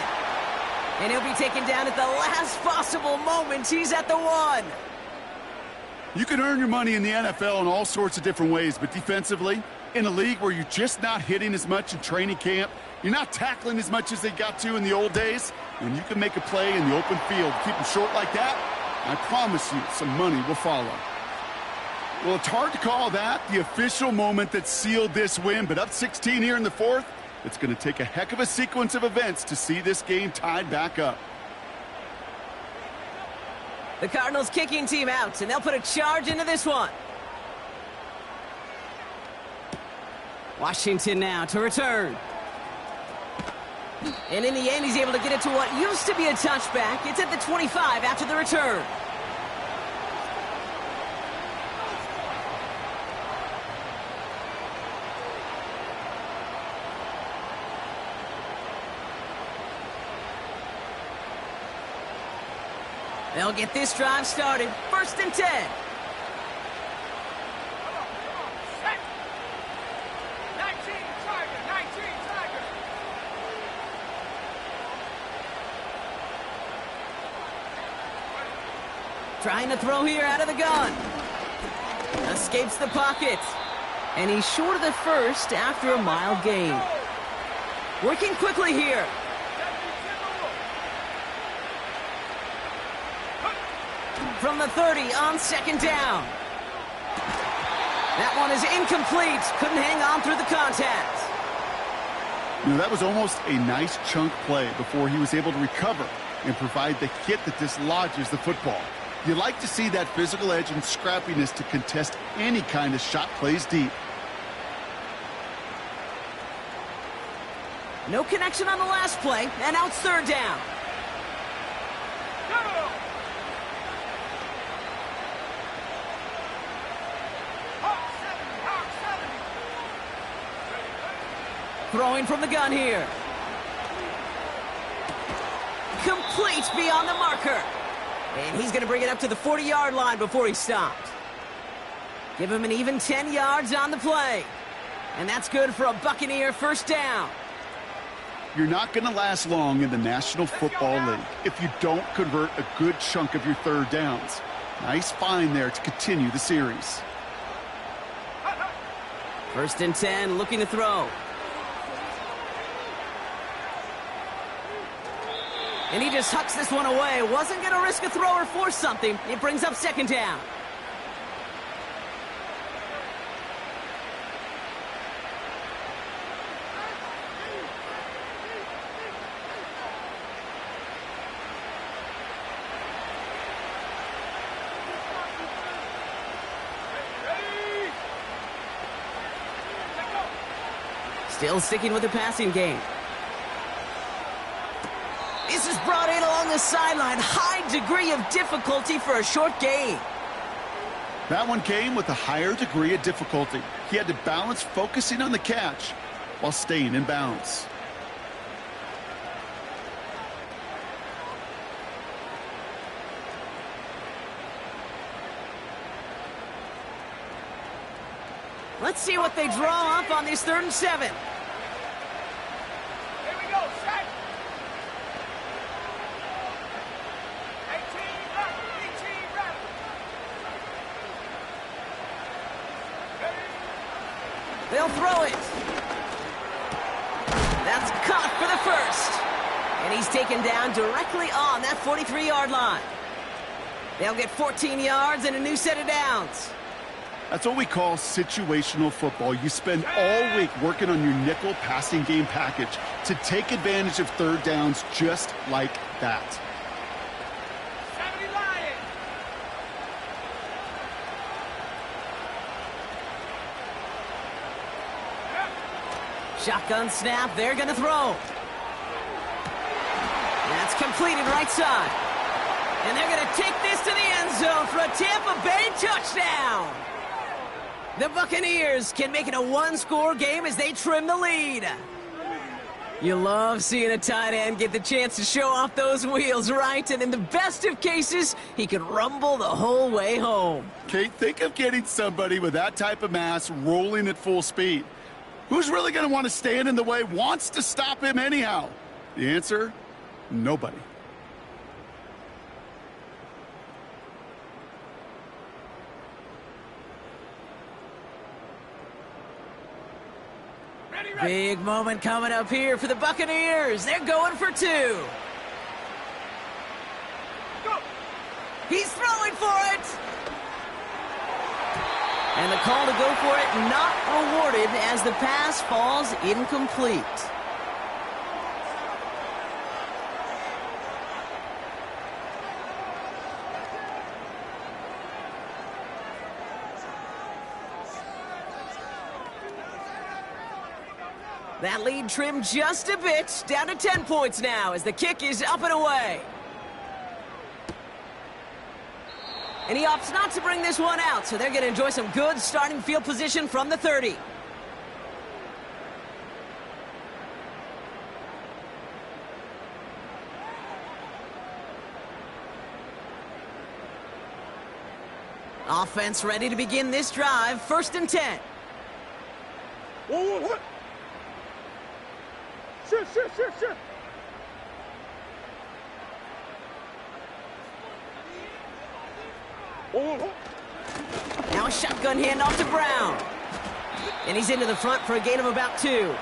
Speaker 1: And he'll be taken down at the last possible moment. He's at the 1.
Speaker 2: You can earn your money in the NFL in all sorts of different ways, but defensively, in a league where you're just not hitting as much in training camp, you're not tackling as much as they got to in the old days, when you can make a play in the open field, keep them short like that, I promise you some money will follow. Well, it's hard to call that the official moment that sealed this win, but up 16 here in the fourth, it's going to take a heck of a sequence of events to see this game tied back up.
Speaker 1: The Cardinals kicking team out, and they'll put a charge into this one. Washington now to return. And in the end, he's able to get it to what used to be a touchback. It's at the 25 after the return. They'll get this drive started. 1st and 10.
Speaker 3: Set. 19, Tiger, 19, Tiger.
Speaker 1: Trying to throw here out of the gun. Escapes the pocket. And he's short of the first after a mild gain. Working quickly here. From the 30 on 2nd down. That one is incomplete. Couldn't hang on through the contact.
Speaker 2: You know, that was almost a nice chunk play before he was able to recover and provide the hit that dislodges the football. You like to see that physical edge and scrappiness to contest any kind of shot plays deep.
Speaker 1: No connection on the last play, and now it's 3rd down.
Speaker 3: Go! Hawk 70, Hawk 70.
Speaker 1: Throwing from the gun here. Complete beyond the marker. And he's going to bring it up to the 40-yard line before he stopped. Give him an even 10 yards on the play. And that's good for a Buccaneer 1st down.
Speaker 2: You're not going to last long in the National Football League if you don't convert a good chunk of your 3rd downs. Nice find there to continue the series.
Speaker 1: 1st and 10, looking to throw. And he just hucks this one away. Wasn't going to risk a throw or force something. It brings up 2nd down. Still sticking with the passing game. This is brought in along the sideline. High degree of difficulty for a short gain.
Speaker 2: That one came with a higher degree of difficulty. He had to balance focusing on the catch while staying in bounds.
Speaker 1: Let's see what they draw up on this 3rd and 7.
Speaker 3: Here we go, set. 18, left, 18, left.
Speaker 1: They'll throw it. That's caught for the 1st. And he's taken down directly on that 43-yard line. They'll get 14 yards and a new set of downs.
Speaker 2: That's what we call situational football. You spend all week working on your nickel passing game package to take advantage of 3rd downs just like that.
Speaker 3: 70 Lions.
Speaker 1: Shotgun snap, they're going to throw. That's completed right side. And they're going to take this to the end zone for a Tampa Bay touchdown. The Buccaneers can make it a 1-score game as they trim the lead. You love seeing a tight end get the chance to show off those wheels, right? And in the best of cases, he could rumble the whole way home.
Speaker 2: Kate, think of getting somebody with that type of mass rolling at full speed. Who's really going to want to stand in the way, wants to stop him anyhow? The answer, nobody.
Speaker 1: Big moment coming up here for the Buccaneers. They're going for 2.
Speaker 3: Go.
Speaker 1: He's throwing for it. And the call to go for it not rewarded as the pass falls incomplete. That lead trimmed just a bit, down to 10 points now as the kick is up and away. And he opts not to bring this one out, so they're going to enjoy some good starting field position from the 30. Offense ready to begin this drive. 1st and 10.
Speaker 3: Whoa, what? Shift. Whoa.
Speaker 1: Now a shotgun handoff to Brown. And he's into the front for a gain of about 2.
Speaker 2: You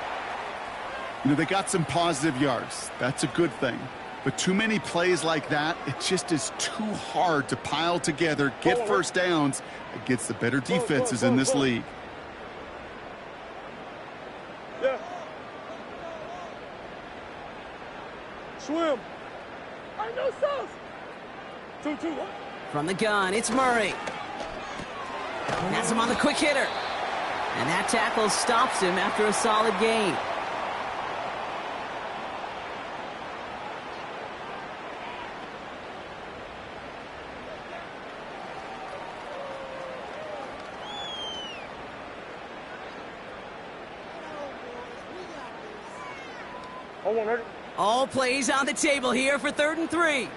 Speaker 2: know, they got some positive yards. That's a good thing. But too many plays like that, it just is too hard to pile together, get first downs against the better defenses in this league.
Speaker 3: Yeah. Swim. I know sauce. 2-2.
Speaker 1: From the gun, it's Murray. Has him on the quick hitter. And that tackle stops him after a solid gain. All plays on the table here for 3rd and 3.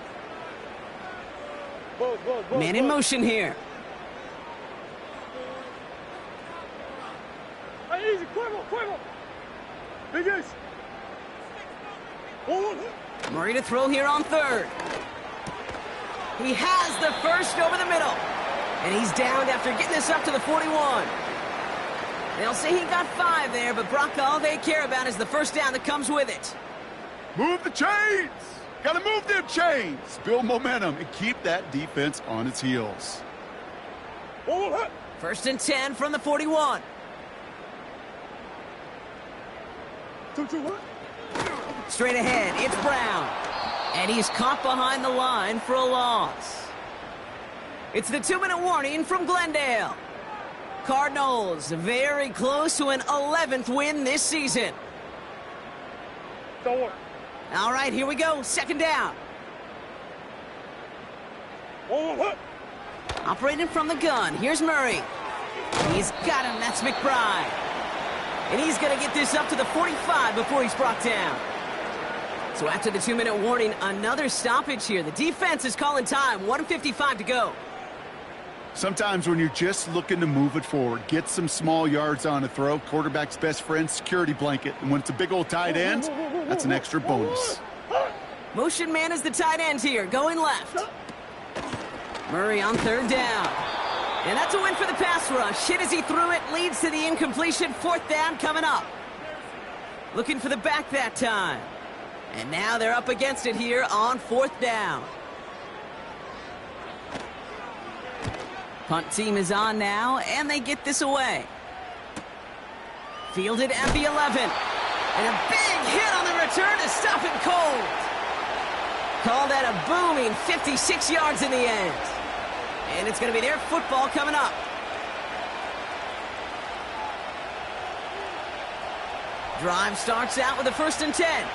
Speaker 1: Man in motion here.
Speaker 3: Hey, easy, quiver. Big ace.
Speaker 1: Murray to throw here on 3rd. He has the first over the middle. And he's downed after getting this up to the 41. They'll say he got 5 there, but Brock, all they care about is the first down that comes with it.
Speaker 2: Move the chains! Gotta move them chains! Build momentum and keep that defense on its heels.
Speaker 1: 1st and 10 from the 41.
Speaker 3: 2-2.
Speaker 1: Straight ahead, it's Brown. And he's caught behind the line for a loss. It's the 2-minute warning from Glendale. Cardinals very close to an 11th win this season.
Speaker 3: Don't worry.
Speaker 1: All right, here we go. 2nd down. Operating from the gun. Here's Murray. He's got him. That's McBride. And he's going to get this up to the 45 before he's brought down. So after the 2-minute warning, another stoppage here. The defense is calling time. 1:55 to go.
Speaker 2: Sometimes when you're just looking to move it forward, get some small yards on a throw, quarterback's best friend, security blanket. And when it's a big old tight end, that's an extra bonus.
Speaker 1: Motion man is the tight end here, going left. Murray on 3rd down. And that's a win for the pass rush. Hit as he threw it, leads to the incompletion. 4th down coming up. Looking for the back that time. And now they're up against it here on 4th down. Punt team is on now, and they get this away. Fielded at the 11. And a big hit on the return to stop it cold. Call that a booming 56 yards in the end. And it's going to be their football coming up. Drive starts out with a 1st and 10.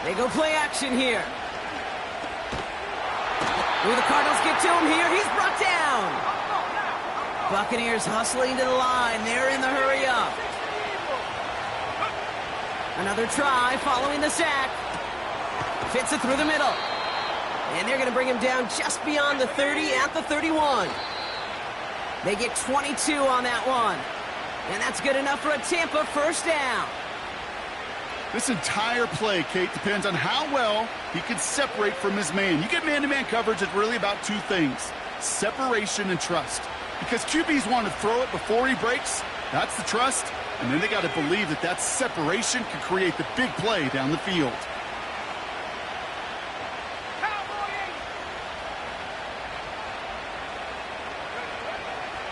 Speaker 1: They go play action here. Will the Cardinals get to him here? He's brought down. Buccaneers hustling to the line. They're in the hurry up. Another try following the sack. Fits it through the middle. And they're going to bring him down just beyond the 30 at the 31. They get 22 on that one. And that's good enough for a Tampa 1st down.
Speaker 2: This entire play, Kate, depends on how well he can separate from his man. You get man-to-man coverage, it's really about 2 things, separation and trust. Because QBs want to throw it before he breaks, that's the trust, and then they got to believe that that separation can create the big play down the field.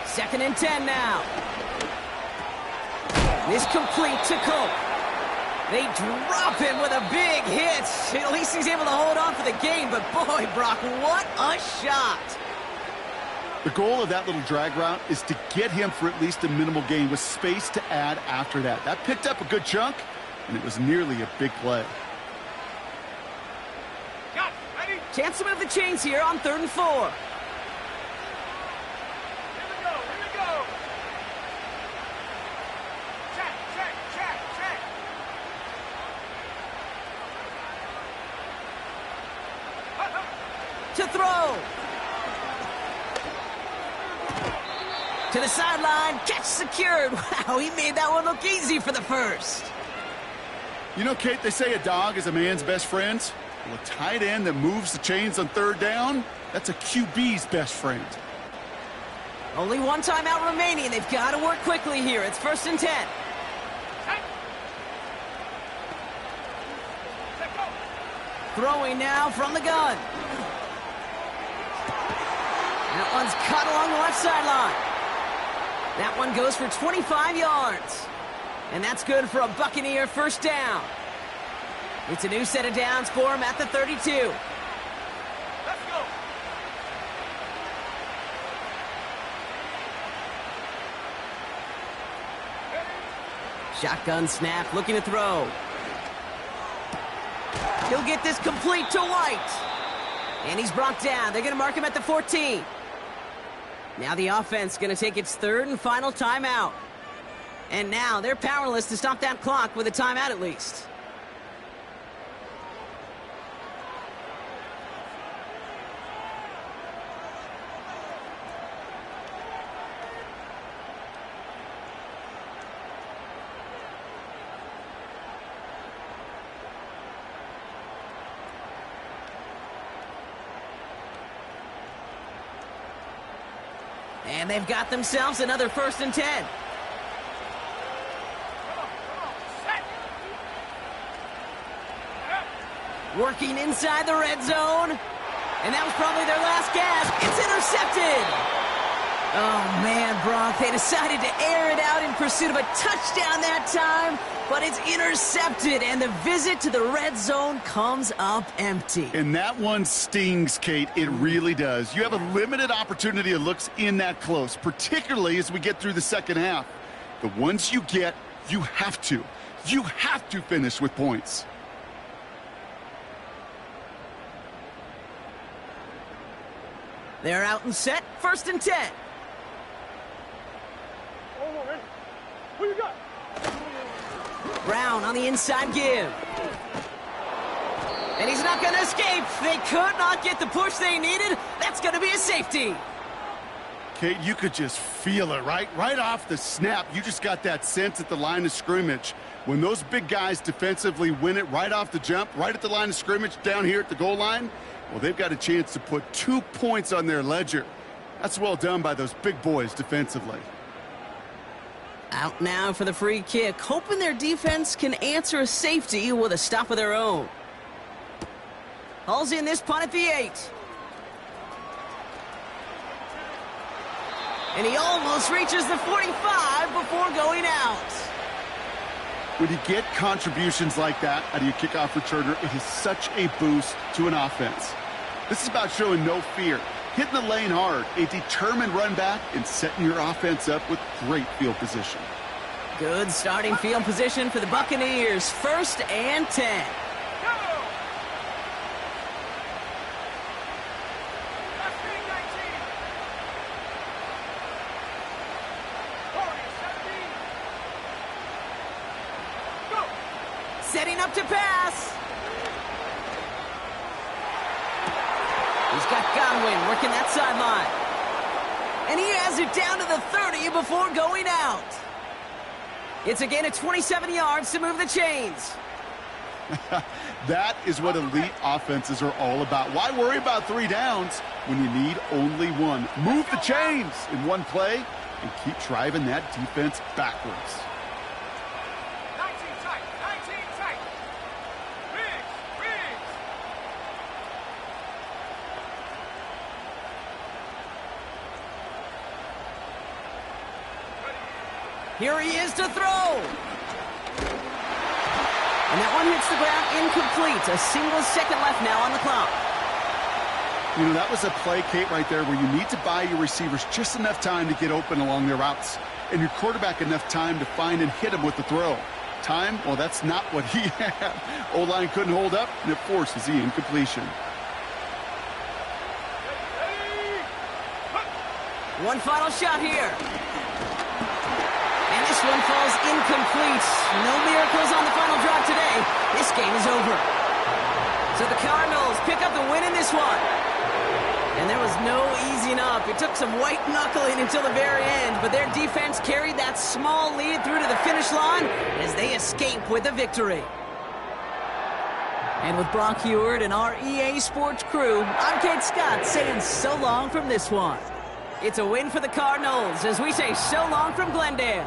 Speaker 1: Second and 10 now. This complete to Cope. They drop him with a big hit. At least he's able to hold on for the game. But boy, Brock, what a shot.
Speaker 2: The goal of that little drag route is to get him for at least a minimal gain with space to add after that. That picked up a good chunk, and it was nearly a big play.
Speaker 1: Chance to move the chains here on 3rd and 4. to throw. To the sideline, catch secured. Wow, he made that one look easy for the first.
Speaker 2: You know, Kate, they say a dog is a man's best friend. Well, a tight end that moves the chains on third down, that's a QB's best friend.
Speaker 1: Only one timeout remaining. They've got to work quickly here. It's 1st and 10. Throwing now from the gun. That one's cut along the left sideline. That one goes for 25 yards. And that's good for a Buccaneer first down. It's a new set of downs for him at the 32.
Speaker 3: Let's go.
Speaker 1: Shotgun snap, looking to throw. He'll get this complete to White. And he's brought down. They're going to mark him at the 14. Now the offense going to take its 3rd and final timeout. And now they're powerless to stop that clock with a timeout at least. And they've got themselves another 1st and 10. Working inside the red zone. And that was probably their last gasp. It's intercepted. Oh, man, Brock, they decided to air it out in pursuit of a touchdown that time, but it's intercepted, and the visit to the red zone comes up empty.
Speaker 2: And that one stings, Kate. It really does. You have a limited opportunity that looks in that close, particularly as we get through the second half. The ones you get, you have to finish with points.
Speaker 1: They're out and set, 1st and 10.
Speaker 3: Hold on, man. Who you got?
Speaker 1: Brown on the inside give. And he's not going to escape. They could not get the push they needed. That's going to be a safety.
Speaker 2: Kate, you could just feel it, right? Right off the snap, you just got that sense at the line of scrimmage. When those big guys defensively win it right off the jump, right at the line of scrimmage, down here at the goal line, well, they've got a chance to put 2 points on their ledger. That's well done by those big boys defensively.
Speaker 1: Out now for the free kick, hoping their defense can answer a safety with a stop of their own. Hauls in this punt at the 8. And he almost reaches the 45 before going out.
Speaker 2: When you get contributions like that out of your kickoff returner, it is such a boost to an offense. This is about showing no fear, hitting the lane hard, a determined run back, and setting your offense up with great field position.
Speaker 1: Good starting field position for the Buccaneers. 1st and 10. Setting up to pass. He's got Godwin working that sideline. And he has it down to the 30 before going out. It's a gain of 27 yards to move the chains.
Speaker 2: That is what elite offenses are all about. Why worry about 3 downs when you need only 1? Move the chains in one play and keep driving that defense backwards.
Speaker 3: 19 tight. 19 tight. Riggs.
Speaker 1: Here he is to throw. And that one hits the ground incomplete. A single second left now on the clock.
Speaker 2: You know, that was a play, Kate, right there where you need to buy your receivers just enough time to get open along their routes. And your quarterback enough time to find and hit him with the throw. Time? Well, that's not what he had. O-line couldn't hold up, and it forces the incompletion.
Speaker 1: One final shot here. And this one falls incomplete. No miracles on the final drive today. This game is over. So the Cardinals pick up the win in this one. And there was no easing up. It took some white knuckling until the very end, but their defense carried that small lead through to the finish line as they escape with a victory. And with Brock Heward and our EA Sports crew, I'm Kate Scott saying so long from this one. It's a win for the Cardinals as we say so long from Glendale.